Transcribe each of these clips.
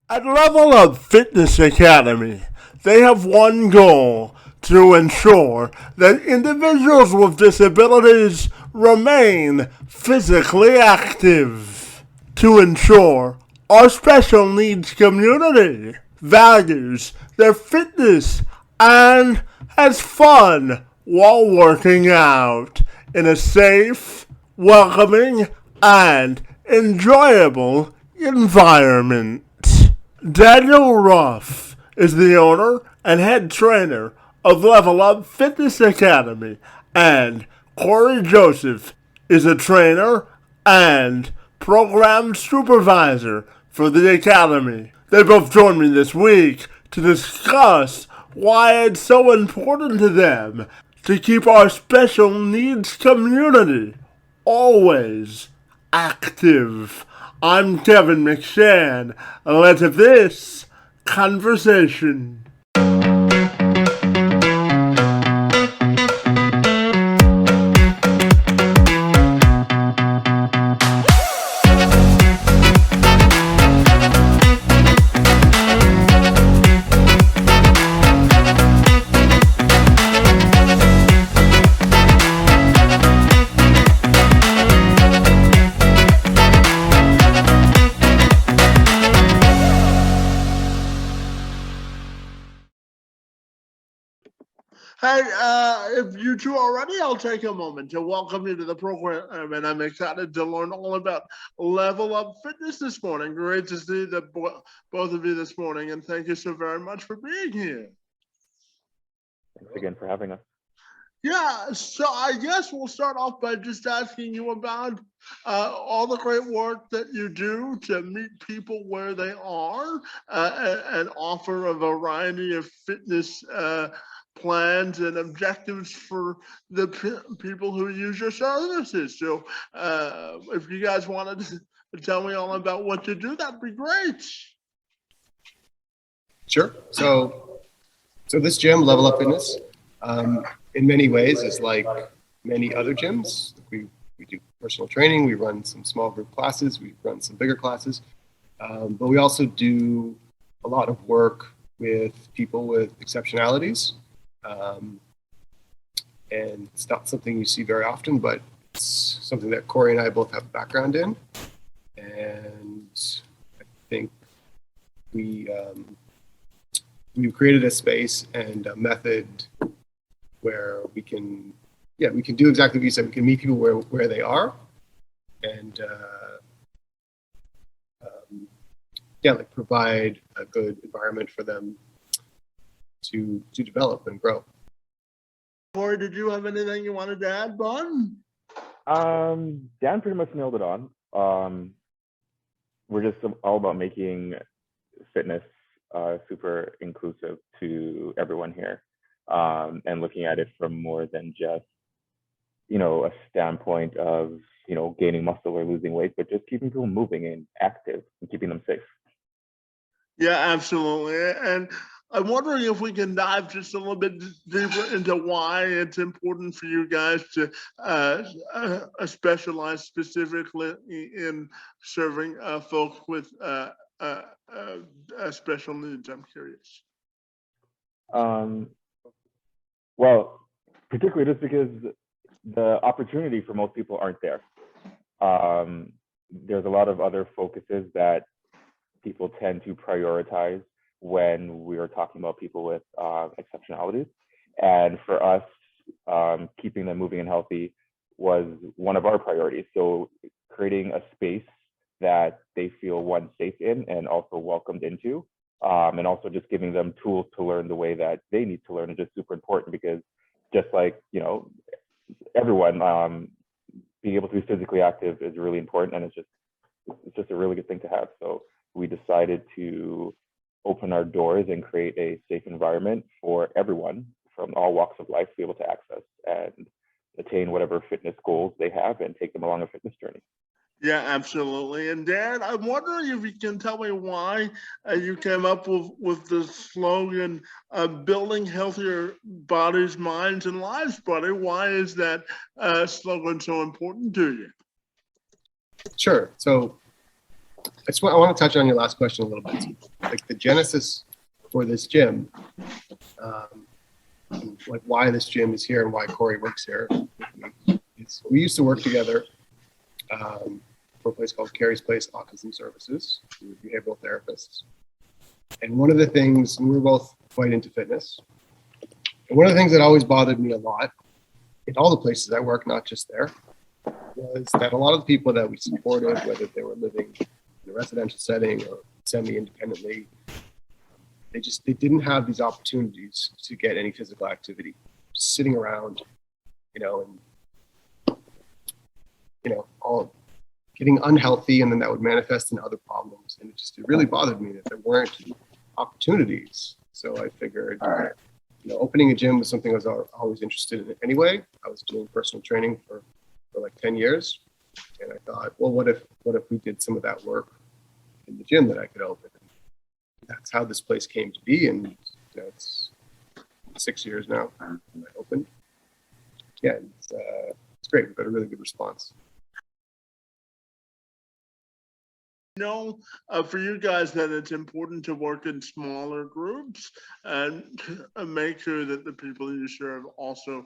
At Level Up Fitness Academy, they have one goal: to ensure that individuals with disabilities remain physically active. To ensure our special needs community values their fitness and has fun while working out in a safe, welcoming, and enjoyable environment. Daniel Ruff is the owner and head trainer of Level Up Fitness Academy, and Corey Joseph is a trainer and program supervisor for the Academy. They both joined me this week to discuss why it's so important to them to keep our special needs community always active. I'm Kevin McShann. Let's have this conversation. Hey, if you two are ready, I'll take a moment to welcome you to the program, and I'm excited to learn all about Level Up Fitness this morning. Great to see that both of you this morning, and thank you so very much for being here. Thanks again for having us. Yeah, so I guess we'll start off by just asking you about all the great work that you do to meet people where they are and offer a variety of fitness plans and objectives for the people who use your services. So if you guys wanted to tell me all about what you do, that'd be great. Sure. So this gym, Level Up Fitness, in many ways is like many other gyms. We do personal training, we run some small group classes, we run some bigger classes, but we also do a lot of work with people with exceptionalities. And it's not something you see very often, but it's something that Corey and I both have a background in. And I think we've created a space and a method where we can do exactly what you said. We can meet people where they are, and provide a good environment for them to develop and grow. Corey, did you have anything you wanted to add, bud? Dan pretty much nailed it on. We're just all about making fitness super inclusive to everyone here, and looking at it from more than just, a standpoint of, gaining muscle or losing weight, but just keeping people moving and active and keeping them safe. Yeah, absolutely. And I'm wondering if we can dive just a little bit deeper into why it's important for you guys to specialize specifically in serving folks with special needs. I'm curious. Well, particularly just because the opportunity for most people aren't there. There's a lot of other focuses that people tend to prioritize when we are talking about people with exceptionalities. And for us, keeping them moving and healthy was one of our priorities. So creating a space that they feel, one, safe in and also welcomed into, and also just giving them tools to learn the way that they need to learn is just super important, because just like, everyone, being able to be physically active is really important, and it's just a really good thing to have. So we decided to open our doors and create a safe environment for everyone from all walks of life to be able to access and attain whatever fitness goals they have and take them along a fitness journey. Yeah, absolutely. And Dan, I'm wondering if you can tell me why you came up with the slogan, building healthier bodies, minds, and lives, buddy. Why is that slogan so important to you? Sure. So I want to touch on your last question a little bit. like the genesis for this gym, and like why this gym is here and why Corey works here. We used to work together for a place called Carrie's Place Autism Services. We were behavioral therapists. And one of the things, and we were both quite into fitness. And one of the things that always bothered me a lot in all the places I work, not just there, was that a lot of the people that we supported, whether they were living in a residential setting or semi-independently, they didn't have these opportunities to get any physical activity. Just sitting around, all getting unhealthy, and then that would manifest in other problems. And it really bothered me that there weren't opportunities. So I figured, opening a gym was something I was always interested in anyway. I was doing personal training for like 10 years. And I thought, well, what if we did some of that work in the gym that I could open? And that's how this place came to be. And it's 6 years now when I opened. Yeah, it's great. We've got a really good response. For you guys that it's important to work in smaller groups and make sure that the people you serve also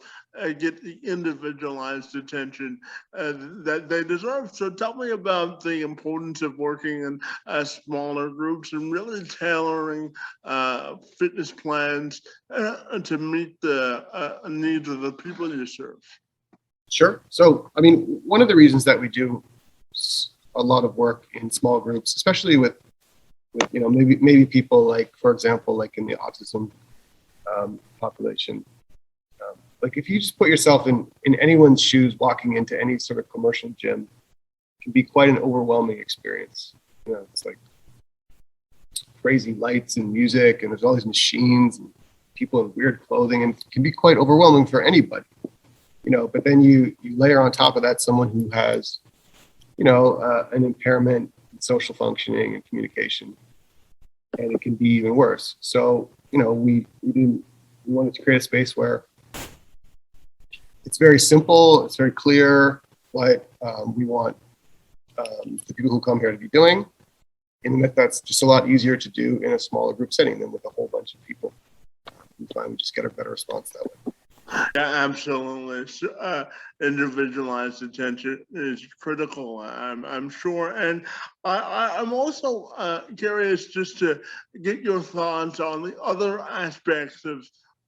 get the individualized attention that they deserve. So tell me about the importance of working in smaller groups and really tailoring fitness plans to meet the needs of the people you serve. Sure. So, one of the reasons that we do a lot of work in small groups, especially with maybe people like, for example, like in the autism population. Like if you just put yourself in anyone's shoes walking into any sort of commercial gym, it can be quite an overwhelming experience. It's like crazy lights and music, and there's all these machines and people in weird clothing, and it can be quite overwhelming for anybody. But then you layer on top of that someone who has an impairment in social functioning and communication, and it can be even worse. So, we wanted to create a space where it's very simple, it's very clear what we want the people who come here to be doing, and that's just a lot easier to do in a smaller group setting than with a whole bunch of people. We find we just get a better response that way. Yeah, absolutely. Individualized attention is critical, I'm sure. And I'm also curious just to get your thoughts on the other aspects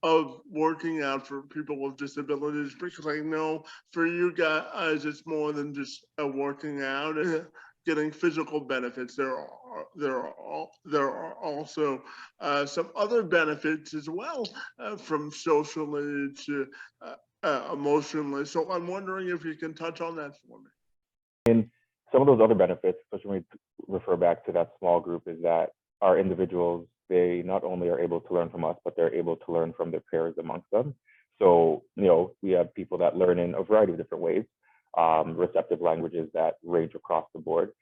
of working out for people with disabilities, because I know for you guys, it's more than just working out. Getting physical benefits. There are also some other benefits as well, from socially to emotionally. So I'm wondering if you can touch on that for me. And some of those other benefits, especially when we refer back to that small group, is that our individuals, they not only are able to learn from us, but they're able to learn from their peers amongst them. So, we have people that learn in a variety of different ways. Receptive languages that range across the board.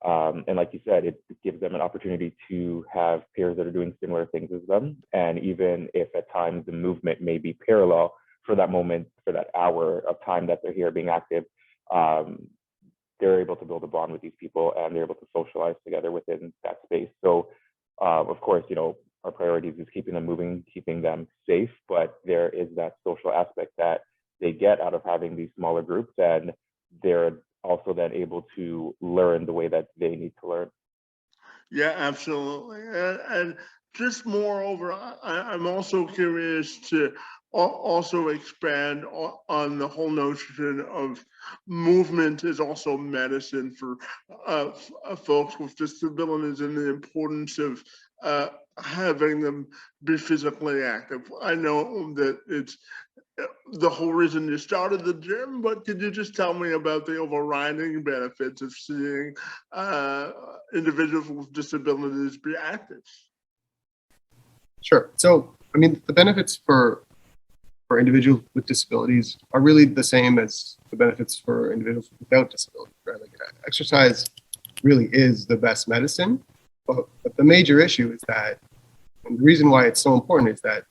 And like you said, it gives them an opportunity to have peers that are doing similar things as them. And even if at times the movement may be parallel for that moment, for that hour of time that they're here being active, they're able to build a bond with these people, and they're able to socialize together within that space. So, of course, our priorities is keeping them moving, keeping them safe, but there is that social aspect that they get out of having these smaller groups, and they're also then able to learn the way that they need to learn. Yeah, absolutely. And just moreover, I'm also curious to also expand on the whole notion of movement is also medicine for folks with disabilities, and the importance of having them be physically active. I know that it's the whole reason you started the gym, but could you just tell me about the overriding benefits of seeing individuals with disabilities be active? Sure. So, the benefits for individuals with disabilities are really the same as the benefits for individuals without disabilities, right? Like, exercise really is the best medicine, but the major issue is that, and the reason why it's so important is that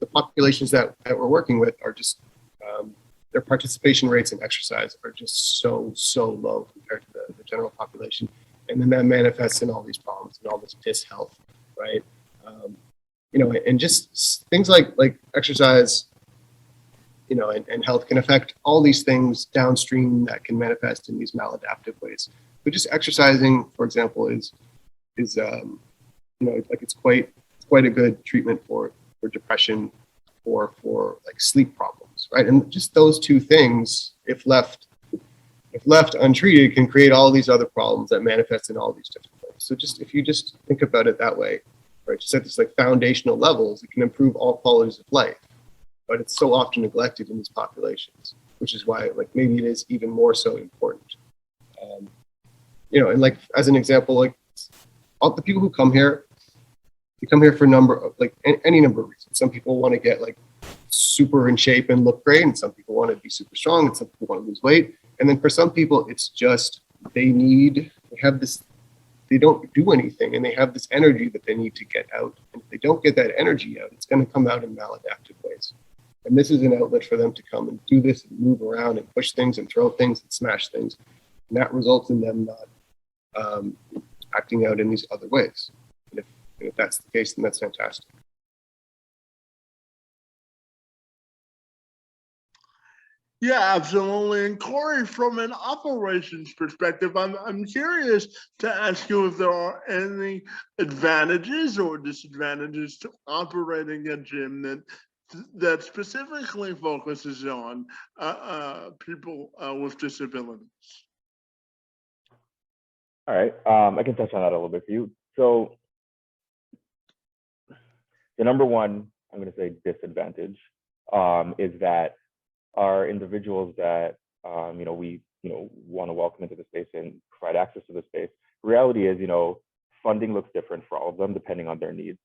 the populations that we're working with are just, their participation rates in exercise are just so low compared to the general population. And then that manifests in all these problems and all this dishealth right? And just things like exercise, and health can affect all these things downstream that can manifest in these maladaptive ways. But just exercising, for example, is it's quite a good treatment for depression or for like sleep problems, right? And just those two things, if left untreated, can create all these other problems that manifest in all these different ways. So if you just think about it that way, right? Just at this like foundational levels, it can improve all qualities of life. But it's so often neglected in these populations, which is why like maybe it is even more so important. And like as an example, like all the people who come here, they come here for any number of reasons. Some people want to get like super in shape and look great, and some people want to be super strong, and some people want to lose weight. And then for some people, it's just they don't do anything, and they have this energy that they need to get out. And if they don't get that energy out, it's going to come out in maladaptive ways. And this is an outlet for them to come and do this and move around and push things and throw things and smash things. And that results in them not acting out in these other ways. And if that's the case, then that's fantastic. Yeah, absolutely. And Corey, from an operations perspective, I'm curious to ask you if there are any advantages or disadvantages to operating a gym that specifically focuses on people with disabilities. All right, I can touch on that a little bit for you. So the number one, I'm going to say disadvantage, is that our individuals that we want to welcome into the space and provide access to the space. The reality is, funding looks different for all of them depending on their needs,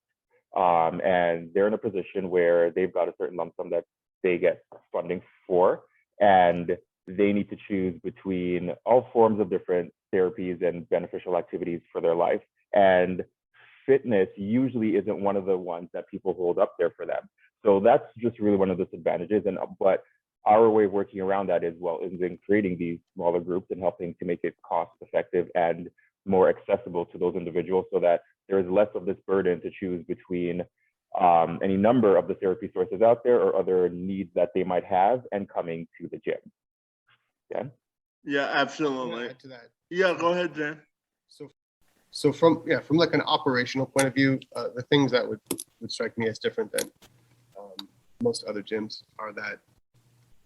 and they're in a position where they've got a certain lump sum that they get funding for, and they need to choose between all forms of different therapies and beneficial activities for their life. And fitness usually isn't one of the ones that people hold up there for them. So that's just really one of the disadvantages. But our way of working around that is in creating these smaller groups and helping to make it cost effective and more accessible to those individuals, so that there is less of this burden to choose between any number of the therapy sources out there or other needs that they might have and coming to the gym. Yeah. Yeah, absolutely. Add to that. Yeah, go ahead, Jen. So from like an operational point of view, the things that would strike me as different than most other gyms are that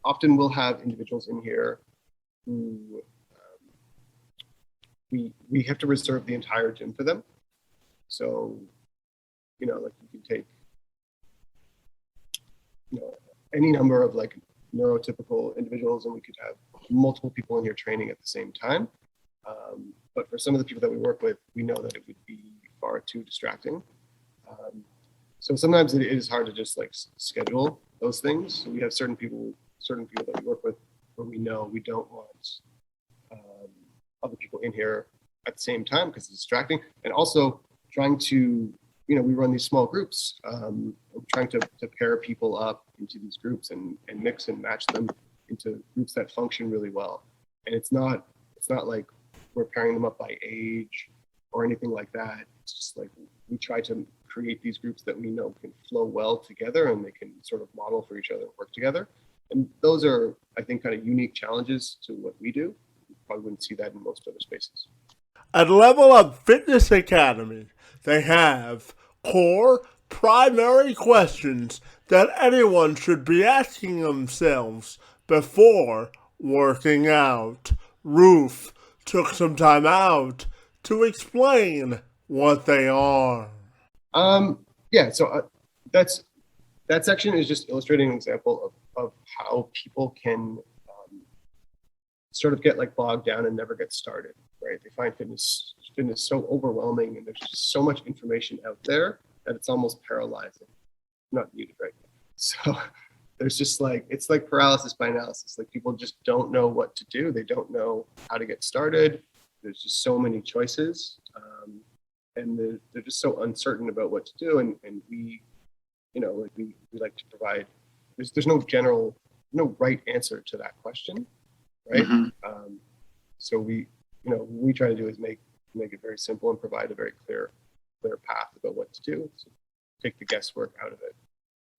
often we'll have individuals in here who we have to reserve the entire gym for them. So, like you can take, any number of like neurotypical individuals, and we could have multiple people in here training at the same time. But for some of the people that we work with, we know that it would be far too distracting. So sometimes it is hard to just like schedule those things. So we have certain people that we work with where we know we don't want other people in here at the same time because it's distracting. And also trying to, we run these small groups, trying to pair people up into these groups and mix and match them into groups that function really well. And it's not like we're pairing them up by age or anything like that. It's just like we try to create these groups that we know can flow well together and they can sort of model for each other and work together. And those are, I think, kind of unique challenges to what we do. You probably wouldn't see that in most other spaces. At Level Up Fitness Academy, they have core primary questions that anyone should be asking themselves before working out. Ruth took some time out to explain what they are. So that section is just illustrating an example of how people can sort of get like bogged down and never get started, right? They find fitness so overwhelming, and there's just so much information out there that it's almost paralyzing. I'm not muted right now. So there's just like, it's like paralysis by analysis. Like people just don't know what to do. They don't know how to get started. There's just so many choices, and they're just so uncertain about what to do. And we like to provide, there's no right answer to that question, right? Mm-hmm. So we try to do is make it very simple and provide a very clear clear path about what to do. So take the guesswork out of it.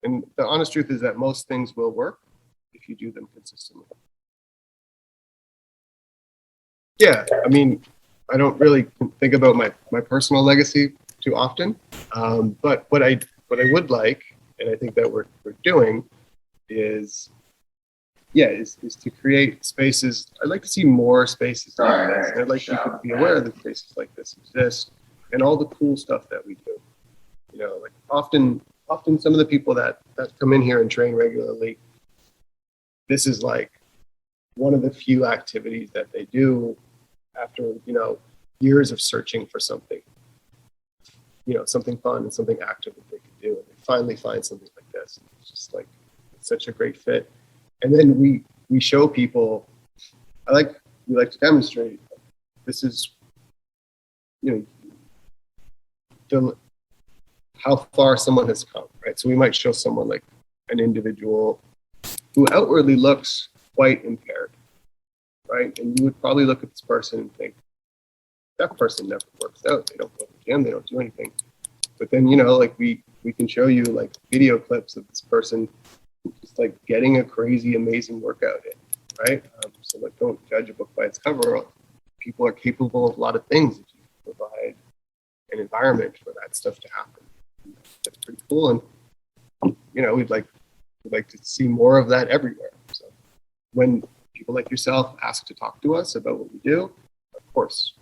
And the honest truth is that most things will work if you do them consistently. Yeah, I mean, I don't really think about my personal legacy too often, but what I would like, and I think that we're doing, is to create spaces. I'd like to see more spaces like this, and I'd like you to be aware that spaces like this exist, and all the cool stuff that we do. You know, like often some of the people that come in here and train regularly, this is like one of the few activities that they do after, you know, years of searching for something, you know, something fun and something active that they can do. And they finally find something like this. It's just like, it's such a great fit. And then we show people, we like to demonstrate, this is, you know, how far someone has come, right? So we might show someone like an individual who outwardly looks quite impaired, right? And you would probably look at this person and think, that person never works out. They don't go to the gym. They don't do anything. But then, you know, like we can show you like video clips of this person just like getting a crazy, amazing workout in, right? So like, don't judge a book by its cover. People are capable of a lot of things if you provide an environment for that stuff to happen. That's pretty cool. And, you know, we'd like to see more of that everywhere. So when people like yourself ask to talk to us about what we do, of course.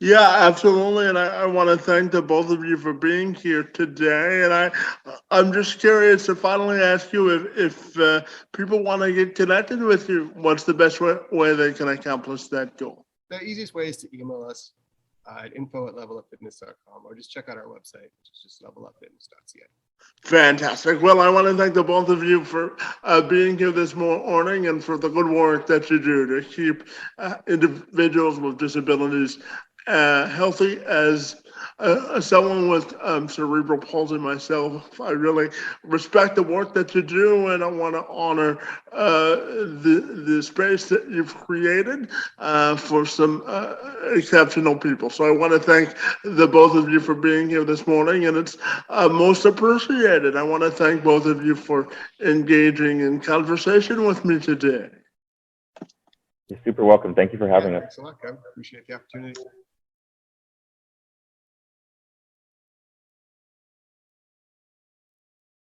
Yeah, absolutely. And I want to thank the both of you for being here today. And I'm just curious to finally ask you if people want to get connected with you, what's the best way they can accomplish that goal? The easiest way is to email us at info@levelupfitness.com, or just check out our website, which is just levelupfitness.ca. Fantastic. Well, I want to thank the both of you for being here this morning and for the good work that you do to keep individuals with disabilities healthy. As someone with cerebral palsy myself, I really respect the work that you do, and I want to honor the space that you've created for some exceptional people. So I want to thank the both of you for being here this morning, and it's most appreciated. I want to thank both of you for engaging in conversation with me today. You're super welcome. Thank you for having us. Thanks a lot, Kevin. Appreciate the opportunity.